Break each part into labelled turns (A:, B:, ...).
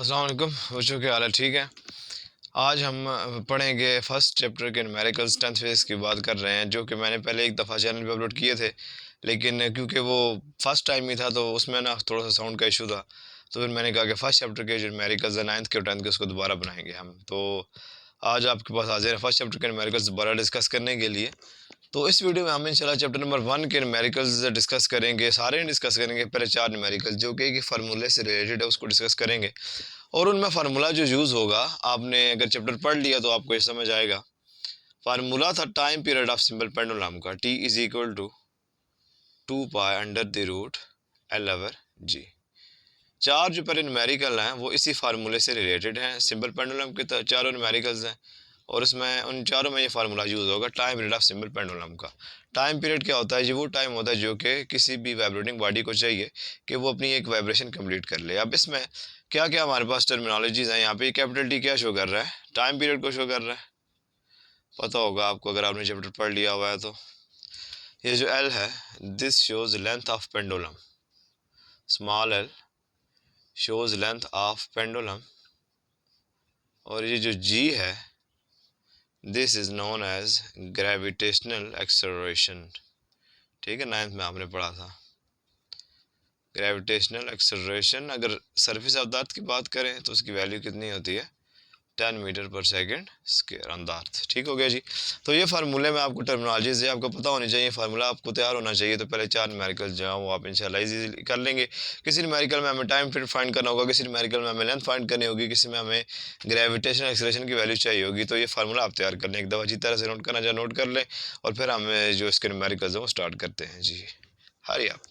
A: अस्सलाम वालेकुम बच्चों, क्या हाल है? ठीक है। आज हम पढ़ेंगे फर्स्ट चैप्टर के न्यूमेरिकल्स 10th फेज़ की बात कर रहे हैं, जो कि मैंने पहले एक दफ़ा चैनल पे अपलोड किए थे, लेकिन क्योंकि वो फर्स्ट टाइम ही था तो उसमें ना थोड़ा सा साउंड का इशू था। तो फिर मैंने कहा कि फर्स्ट चैप्टर के जो न्यूमेरिकल्स है 9th के और 10th के उसको दोबारा बनाएंगे हम। तो आज आपके पास हाजिर है फर्स्ट चैप्टर के न्यूमेरिकल्स दोबारा डिस्कस करने के लिए। तो इस वीडियो में हम इंशाल्लाह चैप्टर नंबर 1 के न्यूमेरिकल्स डिस्कस करेंगे, सारे डिस्कस करेंगे। पहले 4 न्यूमेरिकल जो कि एक फार्मूले से रिलेटेड है उसको डिस्कस करेंगे, और उनमें फार्मूला जो यूज़ होगा, आपने अगर चैप्टर पढ़ लिया तो आपको ये समझ आएगा। फार्मूला था time period of simple pendulum का, t is equal to 2 pi under the root L over g. चार जो पर न्यूमेरिकल हैं वो इसी फार्मूले से रिलेटेड हैं, सिंपल पेंडुलम के चारों न्यूमेरिकल्स हैं, और उसमें उन चारों में ये फार्मूला यूज़ होगा time period of simple pendulum का। टाइम पीरियड क्या होता है जी? वो टाइम होता है जो कि किसी भी वाइब्रेटिंग बॉडी को चाहिए कि वो अपनी एक वाइब्रेशन कंप्लीट कर ले। अब इसमें क्या क्या हमारे पास टर्मिनोलॉजीज हैं। यहाँ पे कैपिटल टी क्या शो कर रहा है? टाइम पीरियड को शो कर रहा है, पता होगा आपको अगर आपने चैप्टर पढ़ लिया हुआ है तो। ये जो एल है, this shows length of pendulum, small L shows length of pendulum. और ये जो जी है, this is known as gravitational acceleration. ठीक है, 9th में आपने पढ़ा था ग्रेविटेशनल एक्सेलरेशन। अगर सरफेस ऑफ द अर्थ की बात करें तो उसकी वैल्यू कितनी होती है? 10 metre per second square on the अर्थ। ठीक हो गया जी। तो ये फार्मूले में आपको टर्मिनोलॉजीज है, आपको पता होनी चाहिए, फार्मूला आपको तैयार होना चाहिए। तो पहले 4 न्यूमेरिकल जो है वो आप इंशाल्लाह इजीली कर लेंगे। किसी न्यूमेरिकल में हमें टाइम पीरियड फाइंड करना होगा, किसी न्यूमेरिकल में हमें लेंथ फाइंड करनी होगी, किसी में हमें ग्रेविटेशन एक्सेलरेशन की वैल्यू चाहिए होगी। तो ये फार्मूला आप तैयार कर लें, एक दफ़ा अच्छी तरह से नोट करना चाहे नोट कर लें, और फिर हमें जो इसके न्यूमेरिकल्स हैं वो स्टार्ट करते हैं जी। हरी आप।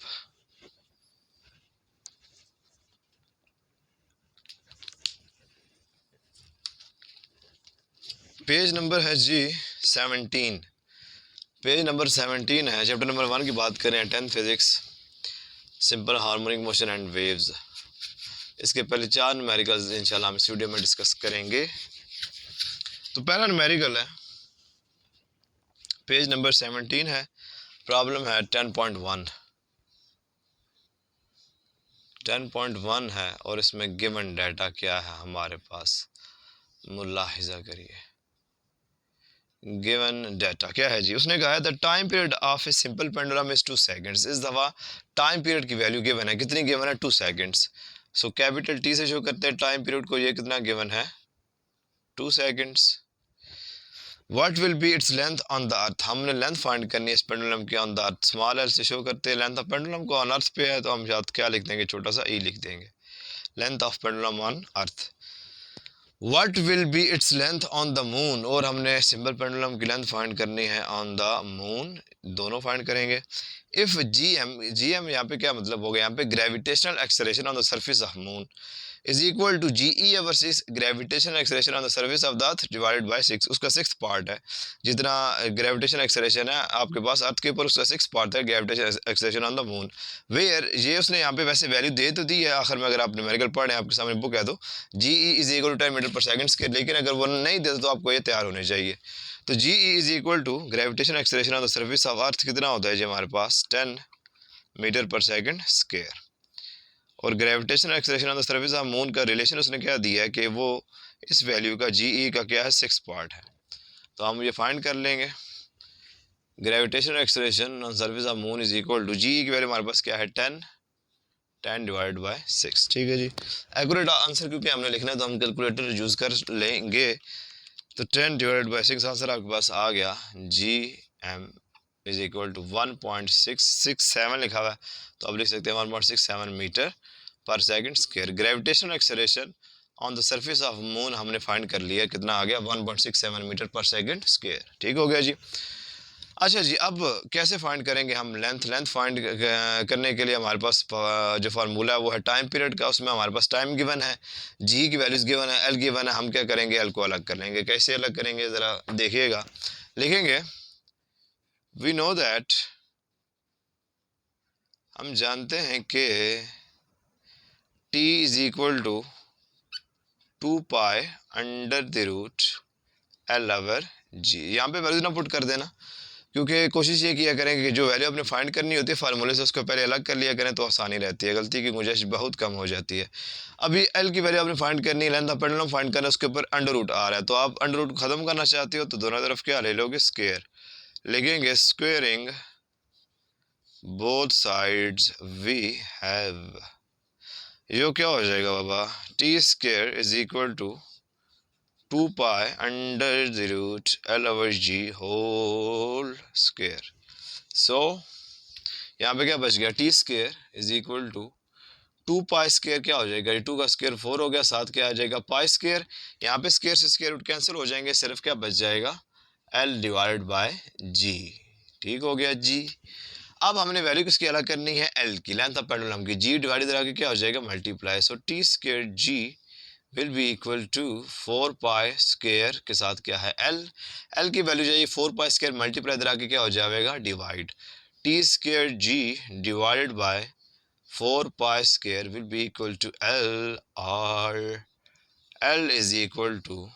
A: पेज नंबर है जी 17। पेज नंबर 17 है। चैप्टर नंबर 1 की बात करें, 10th physics, simple harmonic motion and waves. इसके पहले 4 न्यूमेरिकल्स इंशाल्लाह हम इस वीडियो में डिस्कस करेंगे। तो पहला न्यूमेरिकल है, पेज नंबर 17 है, प्रॉब्लम है 10.1। 10.1 है और इसमें गिवन डाटा क्या है हमारे पास, मुलाहिजा करिए। गिवन डाटा क्या है जी? उसने कहा है the time period of a simple pendulum is 2 seconds. इस दफ़ा टाइम पीरियड की वैल्यू गिवन है, कितनी गिवन है? 2 सेकेंड्स। सो कैपिटल टी से शो करते हैं टाइम पीरियड को, ये कितना गिवन है? 2 seconds. What will be its length on the अर्थ, हमने लेंथ फाइंड करनी है इस पेंडुलम की on the earth. Small L से शो करते हैं लेंथ ऑफ पेंडुलम को, ऑन अर्थ पे है तो हम शायद क्या लिख देंगे, छोटा सा ई लिख देंगे, length of pendulum on earth. What will be its length on the moon, और हमने सिंपल पेंडुलम की लेंथ फाइंड करनी है ऑन द मून, दोनों फाइंड करेंगे। इफ जी एम यहाँ पे क्या मतलब हो गया? यहाँ पे gravitational acceleration on the surface of moon is equal to ji E over 6 gravitational acceleration on the surface of the earth divided by 6। उसका 6th पार्ट है, जितना ग्रेविटेशन एक्सेलरेशन है आपके पास अर्थ के ऊपर, उसका 6th पार्ट है gravitation acceleration on the moon. Where ये उसने यहाँ पे वैसे वैल्यू दे तो दी है आखिर में, अगर आप न्यूमेरिकल पढ़ रहे हैं, आपके सामने बुक है तो g e is equal to 10 metre per second के, लेकिन अगर वो नहीं देता तो आपको ये तैयार होने चाहिए। तो g e is equal to gravitation acceleration on the surface of earth कितना होता है जी हमारे पास? 10 मीटर पर सेकेंड स्क्वायर। और gravitation acceleration on the surface of moon का रिलेशन उसने क्या दिया है कि वो इस वैल्यू का जी ई का क्या है? 6 पार्ट है। तो हम ये फाइंड कर लेंगे, gravitation acceleration on surface of moon is equal to ji e की वैल्यू हमारे पास क्या है? 10 डिवाइड बाय 6। ठीक है जी। एक्यूरेट आंसर क्योंकि हमने लिखना है तो हम कैलकुलेटर यूज़ कर लेंगे। तो 10 डिवाइड बाय 6 आंसर आपके पास आ गया, G M is equal to 1.667 लिखा हुआ है, तो अब लिख सकते हैं 1.67 metre per second square. Gravitational acceleration on the surface of moon हमने फाइंड कर लिया, कितना आ गया? 1.67 मीटर पर सेकेंड स्क्वायर। ठीक हो गया जी। अच्छा जी, अब कैसे फाइंड करेंगे हम लेंथ? लेंथ फाइंड करने के लिए हमारे पास जो फार्मूला है वो है टाइम पीरियड का, उसमें हमारे पास टाइम गिवन है, जी की वैल्यूज गिवन है, एल गिवन है। हम क्या करेंगे? एल को अलग कर लेंगे। कैसे अलग करेंगे ज़रा देखिएगा, लिखेंगे वी नो दैट, हम जानते हैं कि t is equal to 2 pi under the root L over g. यहाँ पे वैल्यू ना पुट कर देना, क्योंकि कोशिश ये किया करें कि जो वैल्यू आपने फाइंड करनी होती है फार्मूले से उसको पहले अलग कर लिया करें तो आसानी रहती है, गलती की गुंजाइश बहुत कम हो जाती है। अभी एल की वैल्यू आपने फाइंड करनी है, लेंथ ऑफ पेंडुलम फाइंड करना है, उसके ऊपर अंडर रूट आ रहा है, तो आप अंडर रूट खत्म करना चाहते हो तो दोनों तरफ क्या ले लोगे, स्क्वायर लिखेंगे, squaring both sides we have, ये क्या हो जाएगा बाबा, t square is equal to 2 pi under the root L over ji whole square. So यहाँ पे क्या बच गया, T square is equal to 2 pi square क्या हो जाएगा, 2 का स्क्वायर 4 हो गया, साथ क्या आ जाएगा पाई स्क्वायर, यहाँ पे स्क्वायर से स्क्वायर रूट कैंसिल हो जाएंगे, सिर्फ क्या बच जाएगा एल डिवाइडेड बाय जी। ठीक हो गया जी। अब हमने वैल्यू किसकी अलग करनी है, एल की, लेंथ ऑफ पेंडुलम की, जी डिवाइड इधर आके क्या हो जाएगा multiply, so T square G will be equal to 4 pi square के साथ क्या है एल, एल की वैल्यू चाहिए 4 पाई स्क्वायर मल्टीप्लाई इधर आके क्या हो जाएगा divide, t square ji divided by 4 pi square will be equal to l, और l is equal to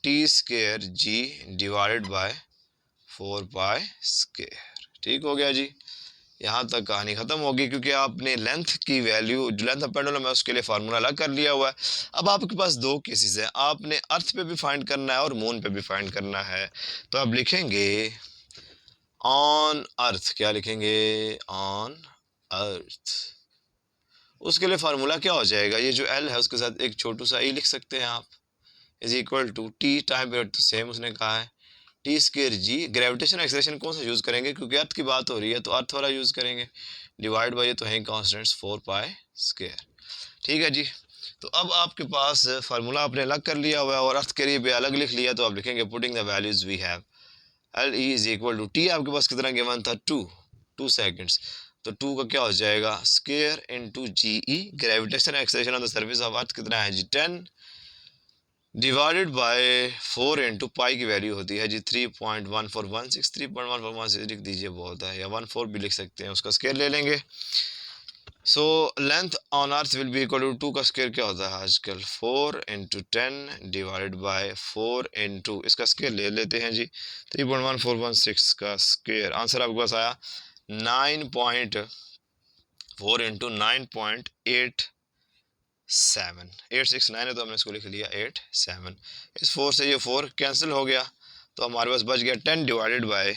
A: T square ji divided by 4 pi square. ठीक हो गया जी, यहाँ तक कहानी खत्म होगी, क्योंकि आपने लेंथ की वैल्यू जो लेंथ ऑफ पेंडुलम है उसके लिए फार्मूला अलग कर लिया हुआ है। अब आपके पास दो केसेस हैं, आपने अर्थ पे भी फाइंड करना है और मून पे भी फाइंड करना है, तो आप लिखेंगे ऑन अर्थ, क्या लिखेंगे ऑन अर्थ, उसके लिए फार्मूला क्या हो जाएगा, ये जो एल है उसके साथ एक छोटू सा ई लिख सकते हैं आप, is equal to T time period तो सेम उसने कहा है, T square G, gravitation acceleration कौन सा यूज़ करेंगे, क्योंकि अर्थ की बात हो रही है तो अर्थ वाला यूज़ करेंगे, डिवाइड बाय ये तो है कॉन्स्टेंट्स 4 पाई स्क्वायर। ठीक है जी, तो अब आपके पास फार्मूला आपने अलग कर लिया हुआ है और अर्थ के लिए भी अलग लिख लिया, तो आप लिखेंगे putting the values we have, L E is equal to T आपके पास कितना गिवन था 2 सेकेंड्स, तो 2 का क्या हो जाएगा square into G E, gravitation acceleration on the surface of earth कितना है G 10 divided by 4 into pi की वैल्यू होती है जी 3.1416, 3.1416 लिख दीजिए बहुत है, या 14 भी लिख सकते हैं, उसका स्केयर ले लेंगे। So length on earth will be equal to 2 का स्केयर क्या होता है आजकल 4 इंटू 10 डिवाइडेड बाय 4 इंटू, इसका स्केयर ले लेते हैं जी 3.1416 का स्केयर, आंसर आपके पास आया 9.4 इंटू 9.8 7, 869 है तो हमने इसको लिख लिया 87, इस 4 से ये 4 कैंसिल हो गया तो हमारे पास बच गया 10 डिवाइडेड बाय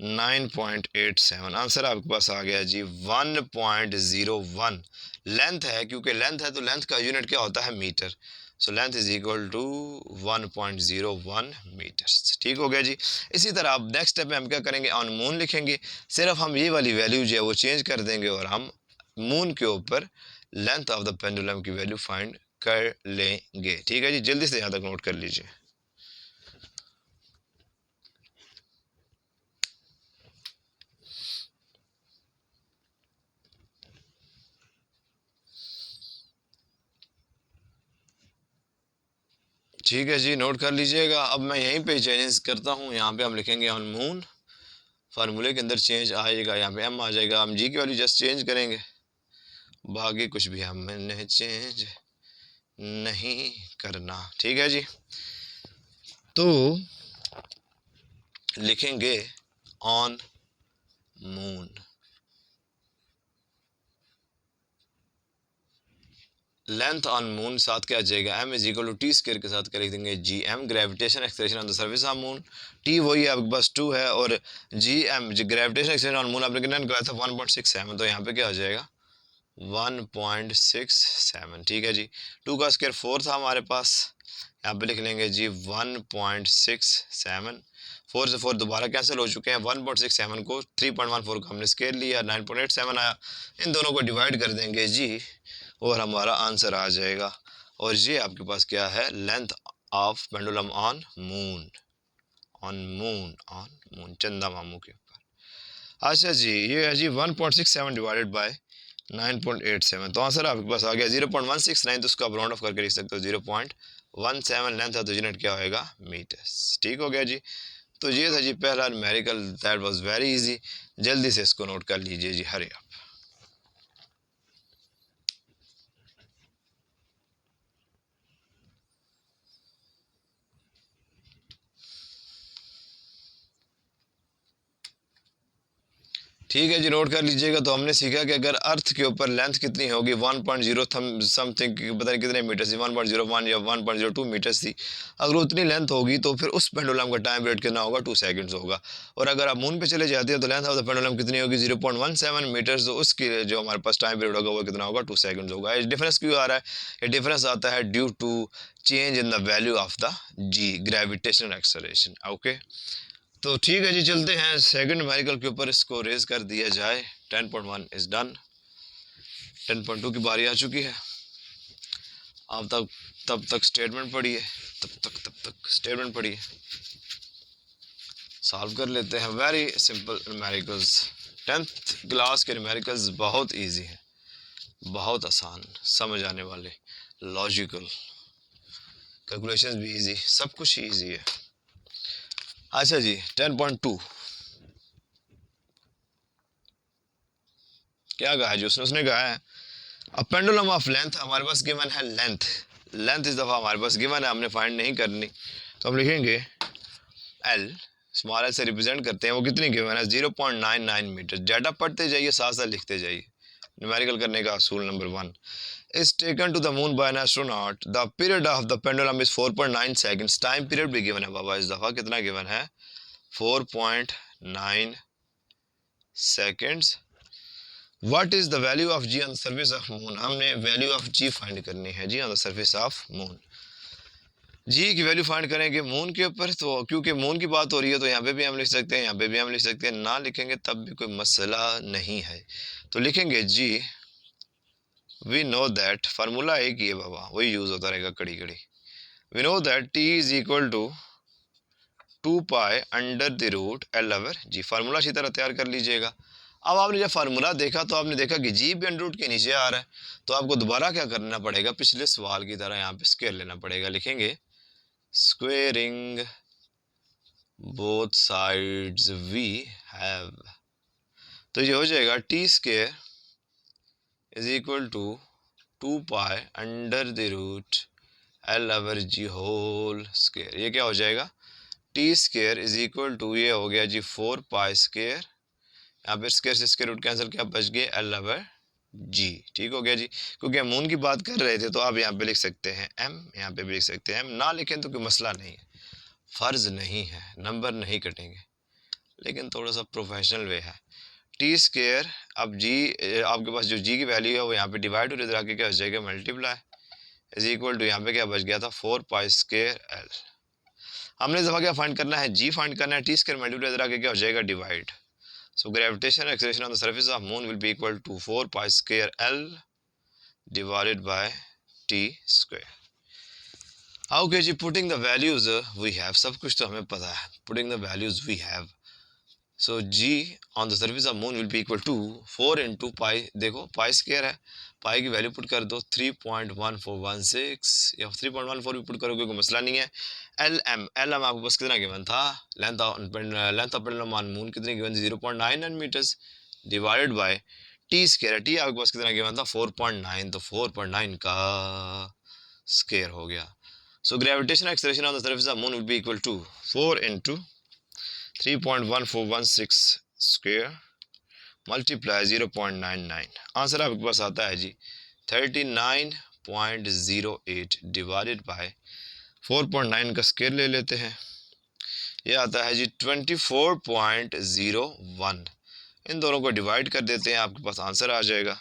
A: 9.87, आंसर आपके पास आ गया जी 1.01। लेंथ है, क्योंकि लेंथ है तो लेंथ का यूनिट क्या होता है metre, so length is equal to 1.01 metres. ठीक हो गया जी। इसी तरह अब नेक्स्ट स्टेप में हम क्या करेंगे, ऑन मून लिखेंगे, सिर्फ हम ये वाली वैल्यू जो है वो चेंज कर देंगे और हम मून के ऊपर लेंथ ऑफ द पेंडुलम की वैल्यू फाइंड कर लेंगे। ठीक है जी, जल्दी से यहाँ तक नोट कर लीजिए। ठीक है जी, नोट कर लीजिएगा। अब मैं यहीं पे चेंजेस करता हूँ, यहाँ पे हम लिखेंगे ऑन मून, फार्मूले के अंदर चेंज आएगा, यहाँ पे एम आ जाएगा, हम जी की वैल्यू जस्ट चेंज करेंगे, बाकी कुछ भी हमने चेंज नहीं करना। ठीक है जी, तो लिखेंगे on moon, length on moon साथ क्या आ जाएगा M is equal to T square के साथ क्या लिख देंगे G M, gravitation acceleration on the surface of moon, T वही है आपके पास 2 है, और G M G gravitation acceleration on moon आपने कितना निकाला था 1.67, तो यहाँ पे क्या आ जाएगा 1.67। ठीक है जी, 2 का स्क्वायर 4 था हमारे पास, यहाँ पे लिख लेंगे जी 1.67, 4 से 4 दोबारा कैंसिल हो चुके हैं, 1.67 को 3.14 को हमने स्केल लिया 9.87 आया, इन दोनों को डिवाइड कर देंगे जी और हमारा आंसर आ जाएगा, और ये आपके पास क्या है length of pendulum on moon, on moon, on moon चंदा मामू के ऊपर। अच्छा जी, ये है जी 1.67 डिवाइडेड बाय 9.87, तो आंसर आपके पास आ गया 0.169, तो उसको आप राउंड ऑफ करके लिख सकते हो 0.17, लेंथ है तो यूनिट क्या होएगा मीटर्स। ठीक हो गया जी, तो ये था जी पहला numerical, that was very easy, जल्दी से इसको नोट कर लीजिए जी, हरी आप। ठीक है जी, नोट कर लीजिएगा। तो हमने सीखा कि अगर अर्थ के ऊपर लेंथ कितनी होगी 1.0 समथिंग पता नहीं कितने मीटर थी, 1.01 या 1.02 मीटर्स थी। अगर उतनी लेंथ होगी तो फिर उस पेंडुलम का टाइम पीरियड कितना होगा, 2 सेकंड्स होगा। और अगर आप मून पे चले जाते हैं तो लेंथ ऑफ द पेंडुलम कितनी होगी, 0.17 मीटर्स। तो उसकी जो हमारे पास टाइम पीरियड होगा वो कितना होगा, 2 सेकंड्स होगा। ये डिफरेंस क्यों आ रहा है? ये डिफरेंस आता है due to change in the value of the G, gravitational acceleration. Okay, तो ठीक है जी, चलते हैं सेकंड न्यूमेरिकल के ऊपर, इसको रेज कर दिया जाए। 10.1 इज डन। 10.2 की बारी आ चुकी है। आप तब तक स्टेटमेंट पढ़िए, तब तक स्टेटमेंट पढ़िए, सॉल्व कर लेते हैं। Very simple numericals, 10th class के न्यूमेरिकल्स बहुत इजी हैं, बहुत आसान, समझ आने वाले, लॉजिकल, कैलकुलेशंस भी इजी, सब कुछ ही इजी है। अच्छा जी, 10.2 क्या कहा है जी उसने कहा है अ पेंडुलम ऑफ लेंथ, हमारे पास गिवन है लेंथ। लेंथ इस दफ़ा हमारे पास गिवन है, हमने फाइंड नहीं करनी। तो हम लिखेंगे एल, स्मॉल एल से रिप्रेजेंट करते हैं, वो कितनी गिवन है 0.99 मीटर। डाटा पढ़ते जाइए, साथ साथ लिखते जाइए। न्यूमेरिकल करने का असूल number 1 is taken to the moon by an astronaut. The period of the pendulum is 4.9 seconds. Time period भी गिवन है बाबा, इस दफ़ा कितना गिवन है, 4.9 seconds. What is the value of g on the surface of moon? हमने value of g find करनी है g on the surface of moon. जी की वैल्यू फाइंड करेंगे मून के ऊपर, तो क्योंकि मून की बात हो रही है तो यहाँ पे भी हम लिख सकते हैं, यहाँ पे भी हम लिख सकते हैं, ना लिखेंगे तब भी कोई मसला नहीं है। तो लिखेंगे जी, वी नो दैट, फार्मूला एक ही है बाबा, वही यूज होता रहेगा कड़ी कड़ी। We know that t is equal to 2 pi under the root L over G. Formula इसी तरह तैयार कर लीजिएगा। अब आपने जब फार्मूला देखा तो आपने देखा कि जी भी अंडर रूट के नीचे आ रहा है, तो आपको दोबारा क्या करना पड़ेगा, पिछले सवाल की तरह यहाँ पे स्क्वायर लेना पड़ेगा। लिखेंगे squaring both sides we have, तो ये हो जाएगा T square is equal to 2 pi under the root L over ji whole square. ये क्या हो जाएगा, T square is equal to, ये हो गया जी 4 पाई स्क्वेयर, यहाँ पे स्क्वायर से स्क्वायर रूट कैंसिल, क्या बच गए एल ओवर जी। ठीक हो गया जी। क्योंकि हम मून की बात कर रहे थे तो आप यहाँ पे लिख सकते हैं एम, यहाँ पे भी लिख सकते हैं एम, ना लिखें तो कोई मसला नहीं है, फ़र्ज नहीं है, नंबर नहीं कटेंगे, लेकिन थोड़ा सा प्रोफेशनल वे है। टी स्क्वेयर, अब जी आपके पास जो जी की वैल्यू है वो यहाँ पे डिवाइड और इधर आके क्या हो जाएगा मल्टीप्लाई, इज इक्वल टू, यहाँ पे क्या बच गया था 4 पाई स्क्वेयर एल। हमने इस दफ़ा क्या फाइंड करना है, जी फाइंड करना है, टी स्क्वायर मल्टीप्लाई इधर आके क्या हो जाएगा divide. So gravitational acceleration on the surface of moon will be equal to 4 pi square L divided by t square. Okay जी, putting the values we have, सब कुछ तो हमें पता है, putting the values we have. So g on the surface of moon will be equal to 4 into pi, देखो pi square है, पाई की वैल्यू पुट कर दो 3.1416 या 3.14 भी पुट करोगे कोई मसला नहीं है। एल एम आपके पास कितना गिवन था, length of pendulum on moon कितनी गिवन थी 0.99 metres, divided by T square, T आपके पास कितना गिवन था 4.9, तो 4.9 का स्क्वायर हो गया। So gravitational acceleration on the surface of moon will be equal to 4 into 3.1416 square multiply 0.99, answer आपके पास आता है जी 39.08 डिवाइडेड बाय 4.9 का स्क्वायर ले लेते हैं, ये आता है जी 24.01। इन दोनों को डिवाइड कर देते हैं, आपके पास आंसर आ जाएगा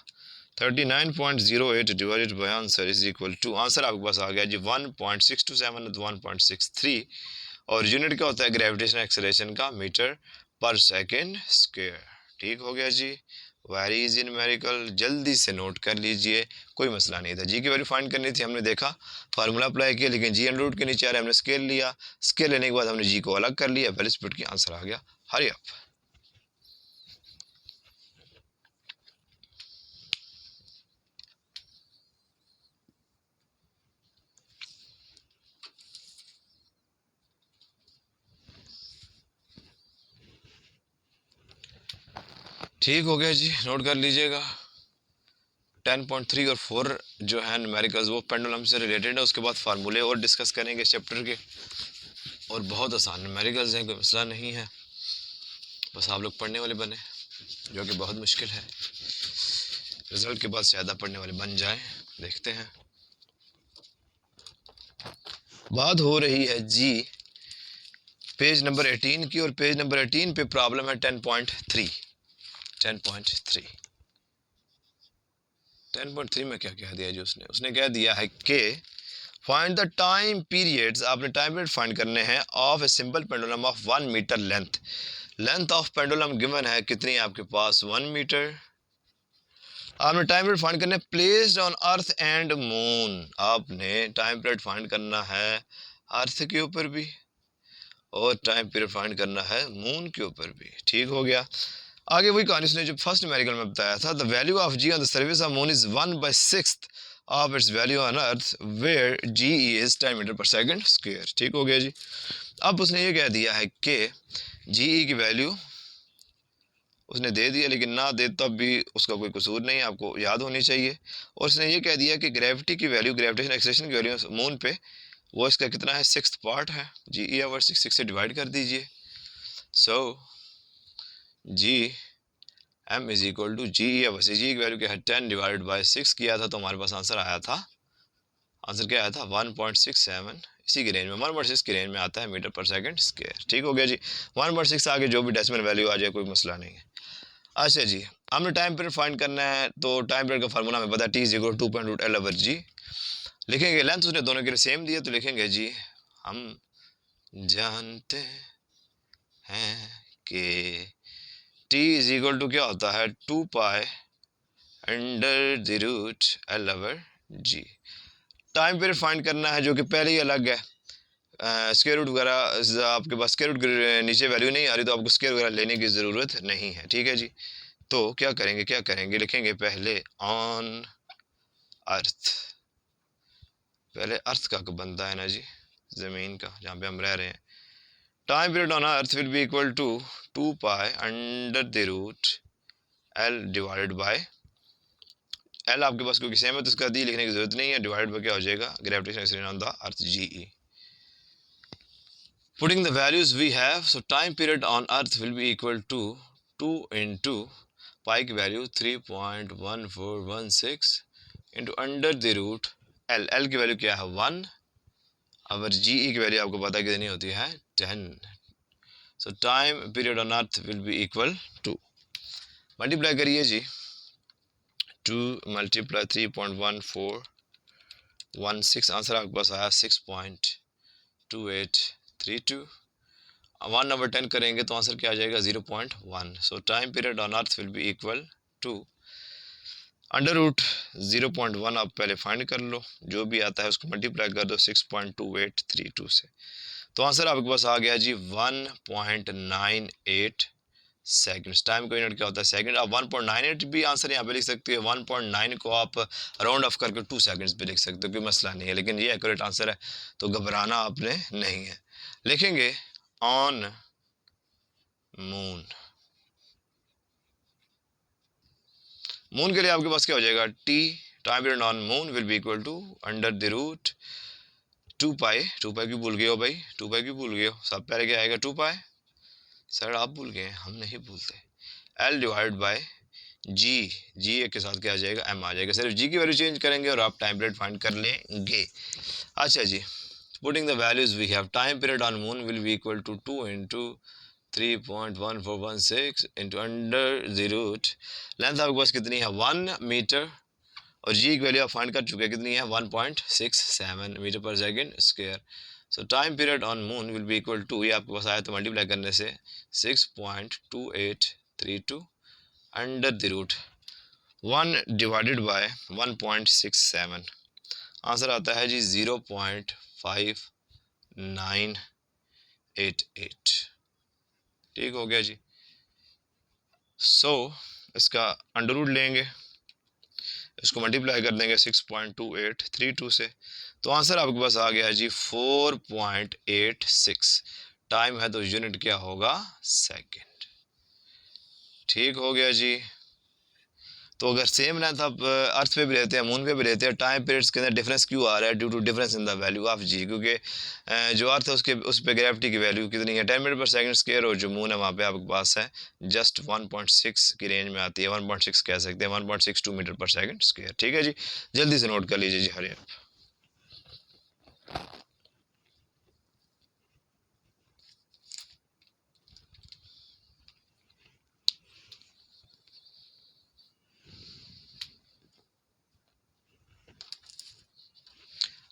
A: 39.08 divided by answer is equal to, answer आपके पास आ गया जी 1.627 1.63, और यूनिट क्या होता है ग्रेविटेशनल एक्सेलरेशन का, मीटर पर सेकेंड स्क्वायर। ठीक हो गया जी, वेरी इजी न्यूमेरिकल, जल्दी से नोट कर लीजिए, कोई मसला नहीं था। जी की वैल्यू फाइंड करनी थी, हमने देखा फार्मूला अप्लाई किया, लेकिन जी अंडर रूट के नीचे आ रहा है, हमने स्केल लिया, स्केल लेने के बाद हमने जी को अलग कर लिया, वैल्यू स्प्लिट की आंसर आ गया। Hurry up. ठीक हो गया जी, नोट कर लीजिएगा। 10.3 और 4 जो है न्यूमेरिकल्स वो पेंडुलम से रिलेटेड है, उसके बाद फार्मूले और डिस्कस करेंगे चैप्टर के, और बहुत आसान न्यूमेरिकल्स हैं, कोई मसला नहीं है, बस आप लोग पढ़ने वाले बने। जो कि बहुत मुश्किल है। रिजल्ट के बाद ज़्यादा पढ़ने वाले बन जाएं। देखते हैं। बात हो रही है जी पेज नंबर 18 की, और पेज नंबर 18 पे प्रॉब्लम है 10.3। 10.3 में क्या कह दिया जी उसने कह दिया है कि फाइंड द टाइम पीरियड्स, आपने टाइम पीरियड फाइंड करने हैं of a simple pendulum of 1 metre length. Length of pendulum given है कितनी है आपके पास, 1 मीटर। आपने टाइम पीरियड फाइंड करना है placed on earth and moon. आपने टाइम पीरियड फाइंड करना है अर्थ के ऊपर भी और टाइम पीरियड फाइंड करना है मून के ऊपर भी। ठीक हो गया। आगे वही कहानी उसने जो फर्स्ट न्यूमेरिकल में बताया था, the value of G on the surface of moon is 1/6 of its value on earth where G is 10 metre per second square. ठीक हो गया जी। अब उसने ये कह दिया है कि जी की वैल्यू उसने दे दिया, लेकिन ना दे तब भी उसका कोई कसूर नहीं, आपको याद होनी चाहिए। और उसने ये कह दिया कि ग्रेविटी की वैल्यू, ग्रेविटेशन एक्सेलरेशन की वैल्यू मून पे वो इसका कितना है, 6th पार्ट है। जी ई आवर 6 से डिवाइड कर दीजिए। So g M is equal to ji e over, जी की वैल्यू क्या है 10 डिवाइड बाई 6 किया था तो हमारे पास आंसर आया था, आंसर क्या आया था 1.67। इसी की रेंज में 1/6 की रेंज में आता है मीटर पर सेकंड स्क्वायर। ठीक हो गया जी। 1/6 आगे जो भी डेसिमल वैल्यू आ जाए कोई मसला नहीं है। अच्छा जी, हमने टाइम पीरियड फाइंड करना है, तो टाइम पीरियड का फार्मूला हमें पता है t is equal to 2.8 over g. लिखेंगे लेंथ उसने दोनों के लिए सेम दिया, तो लिखेंगे जी हम जानते हैं कि टी इज इक्वल टू क्या होता है 2 pi under the root L over G. Time period find करना है जो कि पहले ही अलग है। स्क्वायर रूट वगैरह आपके पास स्क्वायर रूट नीचे वैल्यू नहीं आ रही तो आपको स्क्वायर वगैरह लेने की ज़रूरत नहीं है। ठीक है जी। तो क्या करेंगे लिखेंगे पहले ऑन अर्थ, पहले अर्थ का बनता है ना जी, ज़मीन का जहाँ पे हम रह रहे हैं। Time period on earth will be equal to 2 pi under the root L divided by L आपके पास क्योंकि सेम है तो इसका दी लिखने की जरूरत नहीं है, डिवाइड बाय क्या हो जाएगा gravitation acceleration on the earth G E. Putting the values we have, so time period on earth will be equal to 2 into pi की value 3.1416 into under the root L, L की value क्या है 1 और जी e की value आपको पता है कितनी होती है 10। So time period on earth will be equal to, multiply करिए जी 2 मल्टीप्लाई 3.1416, आंसर आपके पास आया 6.2832। 1/10 करेंगे तो आंसर क्या आ जाएगा 0.1। So time period on earth will be equal to under root 0.1। आप पहले फाइंड कर लो, जो भी आता है उसको मल्टीप्लाई कर दो 6.2832 से, तो आंसर आपके पास आ गया जी 1.98 सेकंड्स। टाइम का यूनिट क्या होता है सेकंड। आप 1.98 भी आंसर यहाँ पे लिख सकते हो, 1.9 को आप राउंड ऑफ करके 2 सेकंड्स पे लिख सकते हो, कोई मसला नहीं है, लेकिन ये एक्यूरेट आंसर है तो घबराना आपने नहीं है। लिखेंगे ऑन मून, मून के लिए आपके पास क्या हो जाएगा T, time period on moon will be equal to under the root 2 pi, 2 pi क्यों भूल गए हो भाई, 2 पाई क्यों भूल गए हो, सब पहले क्या आएगा 2 पाई, सर आप भूल गए हम नहीं भूलते, एल डिवाइड बाय जी, जी के साथ क्या आ जाएगा एम आ जाएगा, सिर्फ जी की वैल्यू चेंज करेंगे और आप टाइम पीरियड फाइंड कर लेंगे। अच्छा जी, putting the values we have, time period on moon will be equal to 2 into 3.1416 into under the root, length आपके पास कितनी है 1 मीटर और जी की वैल्यू आप फाइंड कर चुके हैं कितनी है 1.67 metre per second square. So time period on moon will be equal to, ये आपके पास आया तो मल्टीप्लाई करने से 6.2832 under the root 1 divided by 1.67, answer आता है जी 0.5988। ठीक हो गया जी। सो इसका अंडर रूट लेंगे, इसको मल्टीप्लाई कर देंगे 6.2832 से, तो आंसर आपके पास आ गया जी 4.86। टाइम है तो यूनिट क्या होगा सेकंड। ठीक हो गया जी। तो अगर सेम लेंथ आप अर्थ पे भी लेते हैं, मून पे भी लेते हैं, टाइम पीरियड्स के अंदर डिफरेंस क्यों आ रहा है? Due to difference in the value of g, क्योंकि जो अर्थ है उसके उस पर ग्रेविटी की वैल्यू कितनी है? 10 मीटर पर सेकंड स्क्वायर, और जो मून है वहाँ पे आपके पास है जस्ट 1.6 की रेंज में आती है, 1.6 कह सकते हैं, 1.62 मीटर पर सेकंड स्क्वायर। ठीक है जी, जल्दी से नोट कर लीजिए जी। हरियाणा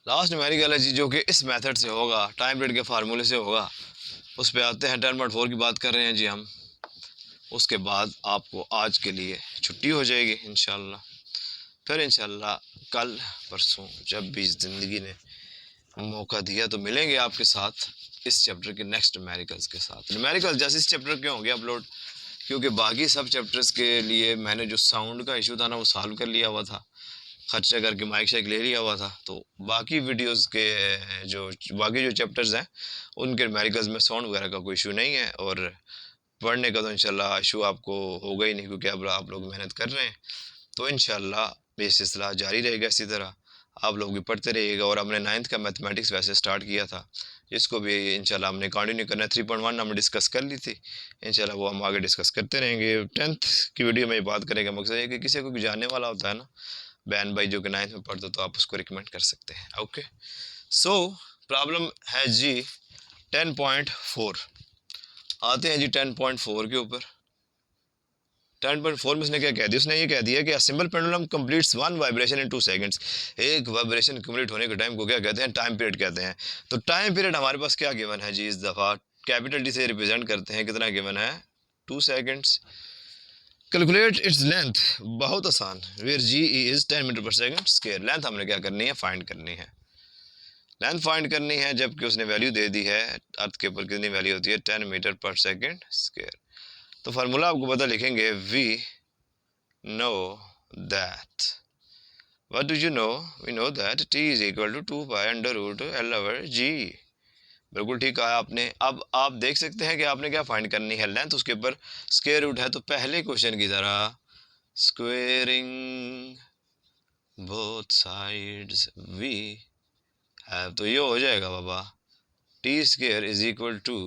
A: लास्ट न्यूमेरिकल है जी, जो कि इस मेथड से होगा, टाइम पीरियड के फार्मूले से होगा। उस पर आते हैं, 10.4 की बात कर रहे हैं जी हम। उसके बाद आपको आज के लिए छुट्टी हो जाएगी इंशाल्लाह। फिर इंशाल्लाह कल परसों जब भी ज़िंदगी ने मौका दिया तो मिलेंगे आपके साथ इस चैप्टर के नेक्स्ट न्यूमेरिकल्स के साथ। न्यूमेरिकल जैसे इस चैप्टर के होंगे अपलोड, क्योंकि बाकी सब चैप्टर्स के लिए मैंने जो साउंड का इशू था ना वो सॉल्व कर लिया हुआ था, खर्चा करके माइक शेक ले लिया हुआ था। तो बाकी वीडियोस के जो बाकी जो चैप्टर्स हैं उनके न्यूमेरिकल्स में साउंड वगैरह का कोई इशू नहीं है, और पढ़ने का तो इंशाल्लाह इशू आपको होगा ही नहीं, क्योंकि अब आप लोग मेहनत कर रहे हैं। तो इंशाल्लाह ये सिलसिला जारी रहेगा, इसी तरह आप लोग भी पढ़ते रहिएगा। और हमने 9th का मैथमेटिक्स वैसे स्टार्ट किया था, जिसको भी इंशाल्लाह हमने कंटिन्यू करना है। 3.1 हमने डिस्कस कर ली थी, इंशाल्लाह वो हम आगे डिस्कस करते रहेंगे। 10th की वीडियो में बात करेंगे, मकसद है कि किसी को भी जानने वाला होता है ना बैन भाई जो कि 9th में पढ़ते, तो आप उसको रिकमेंड कर सकते हैं। ओके, सो प्रॉब्लम है जी 10.4। आते हैं जी 10.4 के ऊपर। 10.4 में उसने क्या कह दिया? उसने ये कह दिया कि simple pendulum completes one vibration in 2 seconds. एक वाइब्रेशन कंप्लीट होने के टाइम को क्या कहते हैं? टाइम पीरियड कहते हैं। तो टाइम पीरियड हमारे पास क्या गिवन है जी? इस दफ़ा कैपिटल डी से रिप्रेजेंट करते हैं, कितना गिवन है? 2 सेकंड्स। कैलकुलेट इट्स लेंथ, बहुत आसान, where G is 10 metre per second square. Length हमने क्या करनी है? फाइंड करनी है। लेंथ फाइंड करनी है, जबकि उसने वैल्यू दे दी है अर्थ के ऊपर कितनी वैल्यू होती है? 10 मीटर पर सेकंड स्क्वायर। तो फार्मूला आपको पता, लिखेंगे we know that, what do you know? We know that t is equal to 2 pi under root l over g। बिल्कुल ठीक कहा आपने। अब आप देख सकते हैं कि आपने क्या फाइंड करनी है? लेंथ, उसके ऊपर स्क्वायर रूट है, तो पहले क्वेश्चन की तरह squaring both sides we have, तो ये हो जाएगा बाबा t square is equal to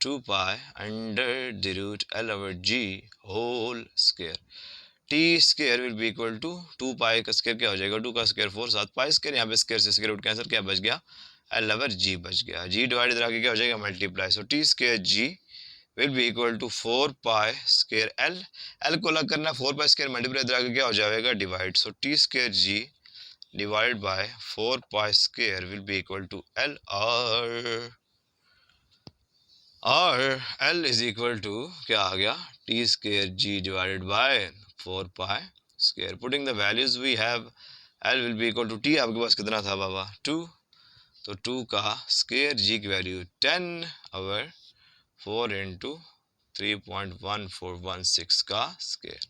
A: 2 pi under the root l over g whole square. T square will be equal to 2 pi का स्क्वायर क्या हो जाएगा? 2 का स्क्वायर 4, 7 पाई स्क्वायर, यहाँ पे स्क्वायर से स्क्वायर रूट कैंसिल, क्या बच गया? l over g बच गया। g डिवाइड इधर आके क्या हो जाएगा? Multiply. So T square g will be equal to 4 pi square l को अलग करना, 4 पाई स्क्वायर मल्टीप्लाई इधर आके क्या हो जाएगा? Divide. So T square g divide by 4 pi square will be equal to l, और L इज इक्वल टू क्या आ गया? T square ji divided by 4 pi square. Putting the values we have, L will be equal to T आपके पास कितना था बाबा? 2। तो 2 का स्क्वायर, जी की वैल्यू 10 ओवर 4 इंटू 3.1416 का square.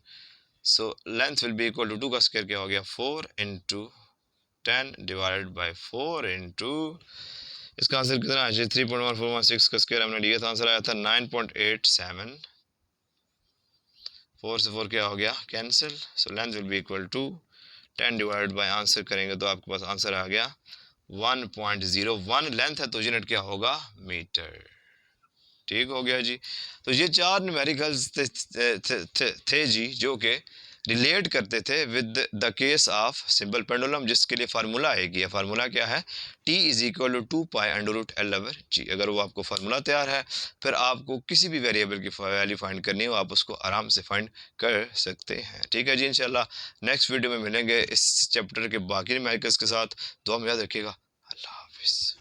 A: So length will be equal to 2 का स्क्वायर क्या हो गया? 4 इंटू 10 डिवाइडेड बाय 4 इंटू, इसका आंसर कितना है? 3.1416 का स्क्वायर हमने लिया था, आंसर आया था 9.87। 4 से 4 क्या हो गया? Cancel. So length will be equal to 10 divide by, answer करेंगे तो आपके पास आंसर आ गया 1.01। लेंथ है तो यूनिट क्या होगा? मीटर। ठीक हो गया जी। तो ये 4 न्यूमेरिकल्स थे जी, जो कि रिलेट करते थे with the case of simple pendulum, जिसके लिए फार्मूला एक ही है। फार्मूला क्या है? t is equal to 2 pi under root l over g। अगर वो आपको फार्मूला तैयार है, फिर आपको किसी भी वेरिएबल की वैल्यू फाइंड करनी हो, आप उसको आराम से फाइंड कर सकते हैं। ठीक है जी, इंशाल्लाह नेक्स्ट वीडियो में मिलेंगे इस चैप्टर के बाकी न्यूमेरिकल्स के साथ। दुआ में याद रखिएगा। अल्लाह हाफिज़।